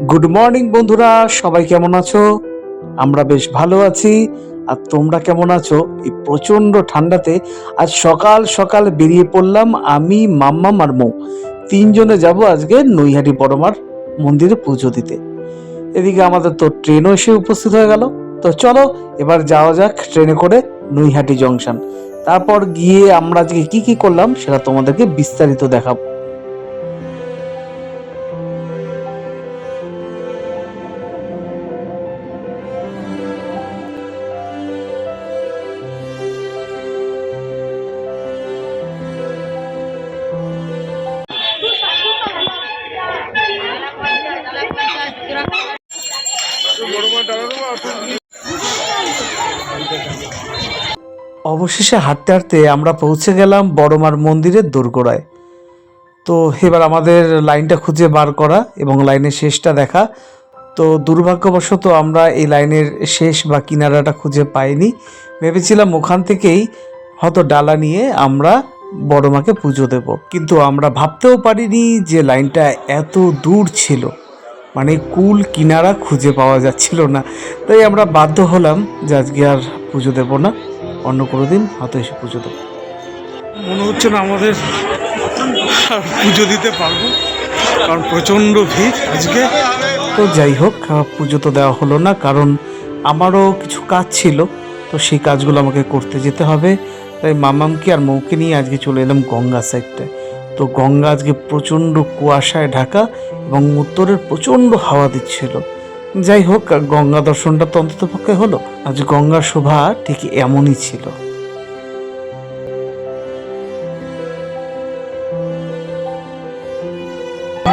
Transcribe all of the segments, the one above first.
Good morning বন্ধুরা, সবাই কেমন আছো? আমরা বেশ ভালো আছি। আর তোমরা কেমন আছো? এই প্রচন্ড ঠান্ডাতে আজ সকাল সকাল বেরিয়ে পড়লাম আমি, মাম্মাম আর মৌ। তিনজনে যাব আজকে নৈহাটি বড়মার মন্দিরে পুজো দিতে। এদিকে আমাদের তো ট্রেনও এসে উপস্থিত হয়ে গেল। তো চলো এবার যাওয়া যাক ট্রেনে করে নৈহাটি জংশন। তারপর গিয়ে আমরা আজকে কি কি করলাম সেটা তোমাদেরকে বিস্তারিত দেখাবো। অবশেষে হাঁটতে হাঁটতে আমরা পৌঁছে গেলাম বড়মার মন্দিরের দোরগোড়ায়। তো এবার আমাদের লাইনটা খুঁজে বার করা এবং লাইনের শেষটা দেখা। তো দুর্ভাগ্যবশত আমরা এই লাইনের শেষ বা কিনারাটা খুঁজে পাইনি। ভেবেছিলাম ওখান থেকেই হয়তো ডালা নিয়ে আমরা বড়মাকে পুজো দেব, কিন্তু আমরা ভাবতেও পারিনি যে লাইনটা এত দূর ছিল, মানে কুল কিনারা খুঁজে পাওয়া যাচ্ছিল না। তাই আমরা বাধ্য হলাম যে আজকে আর পুজো দেব না, অন্য কোনো দিন হয়তো এসে পুজো দেবো। মনে হচ্ছে না আমাদের আর পুজো দিতে পারবো, কারণ প্রচণ্ড ভিড় আজকে। তো যাই হোক, পুজো তো দেওয়া হলো না, কারণ আমারও কিছু কাজ ছিল। তো সেই কাজগুলো আমাকে করতে যেতে হবে। তাই মামামকে আর মৌকে নিয়ে আজকে চলে এলাম গঙ্গা সাইডটায়। তো গঙ্গা আজকে প্রচণ্ড কুয়াশায় ঢাকা এবং উত্তরের প্রচণ্ড হাওয়া দিচ্ছিল। যাই হোক, গঙ্গা দর্শনটা তো অন্তত পক্ষে হলো। আজ গঙ্গার শোভা ঠিক এমনই ছিল।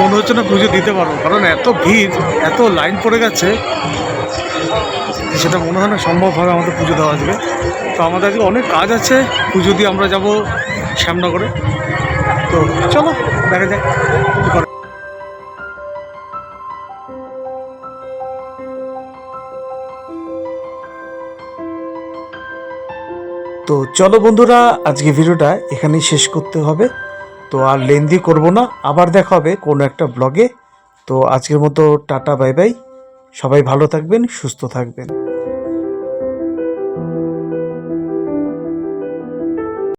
মনে হচ্ছে না পুজো দিতে পারবো, কারণ এত ভিড়, এত লাইন পড়ে গেছে, সেটা মনে হয় না সম্ভব হবে আমাদের পুজো দেওয়া আজকে। তো আমাদের আজকে অনেক কাজ আছে, পুজো দিয়ে আমরা যাব শ্যামনগরে। তো চলো দেখা যাক কি করে। তো চলো বন্ধুরা, আজকে ভিডিওটা এখানেই শেষ করতে হবে। তো আর লেন্দি করব না, আবার দেখা হবে কোনো একটা ব্লগে। তো আজকের মতো টাটা, বাই বাই। সবাই ভালো থাকবেন, সুস্থ থাকবেন।